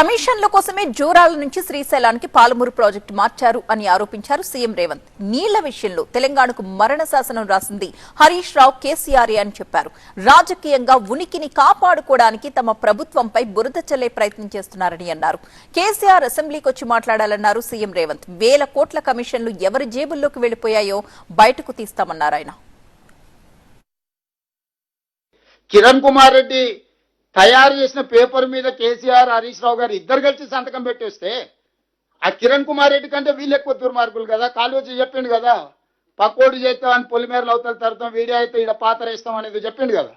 కమిషన్ల కోసమే జూరాల నుంచి శ్రీశైలానికి పాలమూరు ప్రాజెక్టు మార్చారు అని ఆరోపించారు సీఎం రేవంత్. నీళ్ల విషయంలో తెలంగాణకు మరణ శాసనం రాసింది హరీష్ రావు, కేసీఆర్ అని చెప్పారు. రాజకీయంగా ఉనికిని కాపాడుకోవడానికి తమ ప్రభుత్వంపై బురద చల్లే ప్రయత్నం చేస్తున్నారని అన్నారు. కేసీఆర్ అసెంబ్లీకి వచ్చి మాట్లాడాలన్నారు సీఎం రేవంత్. 1000 కోట్ల కమిషన్లు ఎవరి జేబుల్లోకి వెళ్లిపోయాయో బయటకు తీస్తామన్నారు ఆయన. కిరణ్ కుమార్ రెడ్డి తయారు చేసిన పేపర్ మీద కేసీఆర్, హరీష్ రావు గారు ఇద్దరు కలిసి సంతకం పెట్టేస్తే ఆ కిరణ్ కుమార్ రెడ్డి కంటే వీళ్ళు ఎక్కువ దుర్మార్గులు కదా. కాళోజీ చెప్పిండు కదా, పక్కోడు చేస్తాం అని పొలిమేరలు అవతల తరుతాం, వీడియో అయితే ఇక్కడ పాత్ర వేస్తాం అనేది చెప్పిండు కదా.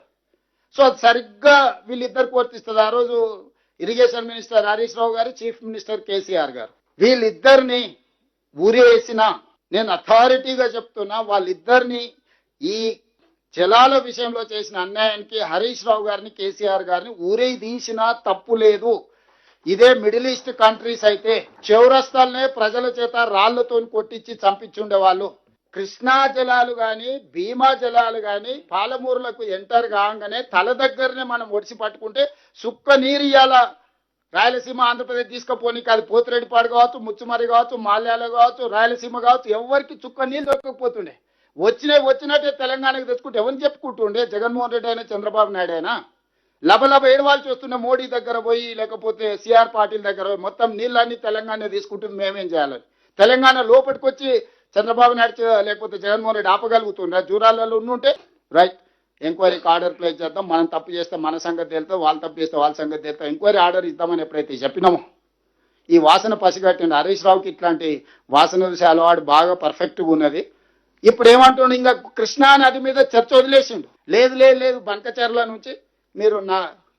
సో అది సరిగ్గా వీళ్ళిద్దరికి వర్తిస్తుంది. ఆ రోజు ఇరిగేషన్ మినిస్టర్ హరీష్ రావు గారు, చీఫ్ మినిస్టర్ కేసీఆర్ గారు, వీళ్ళిద్దరిని ఊరేసిన, నేను అథారిటీగా చెప్తున్నా, వాళ్ళిద్దరిని ఈ జలాల విషయంలో చేసిన అన్యాయానికి హరీష్ రావు గారిని, కేసీఆర్ గారిని ఊరే తీసినా తప్పు లేదు. ఇదే మిడిల్ ఈస్ట్ కంట్రీస్ అయితే చౌరస్తాలనే ప్రజల చేత రాళ్లతో కొట్టించి చంపించుండే వాళ్ళు. కృష్ణా జలాలు గాని, భీమా జలాలు గాని పాలమూరులకు ఎంటర్ కాగానే తల దగ్గరనే మనం ఒడిసి పట్టుకుంటే సుక్క నీరు ఇయ్యాల రాయలసీమ, ఆంధ్రప్రదేశ్ తీసుకుపోనీకి. అది పోతిరెడ్డిపాడు కావచ్చు, ముచ్చుమరి కావచ్చు, మాల్యాల కావచ్చు, రాయలసీమ కావచ్చు, ఎవరికి చుక్క నీళ్ళు దొరకకపోతుండే. వచ్చినట్టే తెలంగాణకు తెచ్చుకుంటే ఎవరిని చెప్పుకుంటుండే? జగన్మోహన్ రెడ్డి అయినా, చంద్రబాబు నాయుడు అయినా లబలబ ఏడవాల్సి వస్తుండే. మోడీ దగ్గర పోయి, లేకపోతే సిఆర్ పాటిల్ దగ్గర పోయి మొత్తం నీళ్ళన్నీ తెలంగాణ తీసుకుంటుంది, మేమేం చేయాలని. తెలంగాణ లోపలికి వచ్చి చంద్రబాబు నాయుడు లేకపోతే జగన్మోహన్ రెడ్డి ఆపగలుగుతుండే? జూరాలలో ఉండుంటే రైట్, ఎంక్వైరీకి ఆర్డర్ ప్లేస్ చేద్దాం, మనం తప్పు చేస్తే మన సంగతి తెలుస్తాం, వాళ్ళు తప్పు చేస్తే వాళ్ళ సంగతి తెలుస్తాం, ఎంక్వైరీ ఆర్డర్ ఇద్దామని ఎప్పుడైతే చెప్పినామో ఈ వాసన పసిగట్టిండు. హరీష్ రావుకి ఇట్లాంటి వాసన చూసే అలవాటు బాగా పర్ఫెక్ట్గా ఉన్నది. ఇప్పుడు ఏమంటుండు, ఇంకా కృష్ణా నది మీద చర్చ వదిలేసిండు. లేదు బంకచర్ల నుంచి మీరు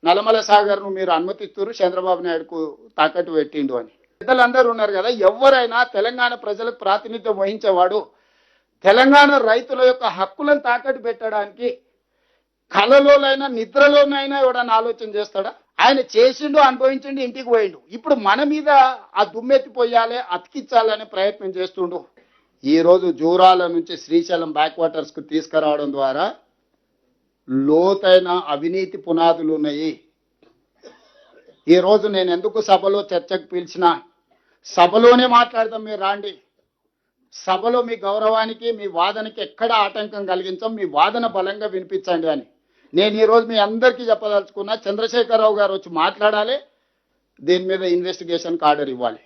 నల్లమల సాగర్ను మీరు అనుమతిస్తున్నారు, చంద్రబాబు నాయుడుకు తాకట్టు పెట్టిండు అని. పెద్దలందరూ ఉన్నారు కదా. ఎవరైనా తెలంగాణ ప్రజలకు ప్రాతినిధ్యం వహించేవాడు తెలంగాణ రైతుల యొక్క హక్కులను తాకట్టు పెట్టడానికి కలలోనైనా నిద్రలోనైనా ఎవడన్నా ఆలోచన చేస్తాడా? ఆయన చేసిండు, అనుభవించిండు, ఇంటికి పోయిండు. ఇప్పుడు మన మీద ఆ దుమ్మెత్తిపోయాలి, అతికించాలనే ప్రయత్నం చేస్తుండు. ఈ రోజు జూరాల నుంచి శ్రీశైలం బ్యాక్ వాటర్స్ కు తీసుకురావడం ద్వారా లోతైన అవినీతి పునాదులు ఉన్నాయి. ఈ రోజు నేను ఎందుకు సభలో చర్చకు పిలిచినా, సభలోనే మాట్లాడదాం, మీరు రాండి, సభలో మీ గౌరవానికి, మీ వాదనకి ఎక్కడ ఆటంకం కలిగించాం, మీ వాదన బలంగా వినిపించండి అని నేను ఈరోజు మీ అందరికీ చెప్పదలుచుకున్నా. చంద్రశేఖరరావు గారు వచ్చి మాట్లాడాలి, దీని మీద ఇన్వెస్టిగేషన్కి ఆర్డర్ ఇవ్వాలి.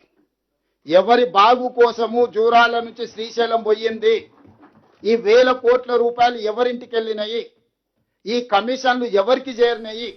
ఎవరి బాగు కోసము జూరాల నుంచి శ్రీశైలం పోయింది, ఈ 1000 కోట్ల రూపాయలు ఎవరింటికి వెళ్ళినాయి, ఈ కమిషన్లు ఎవరికి చేరినాయి,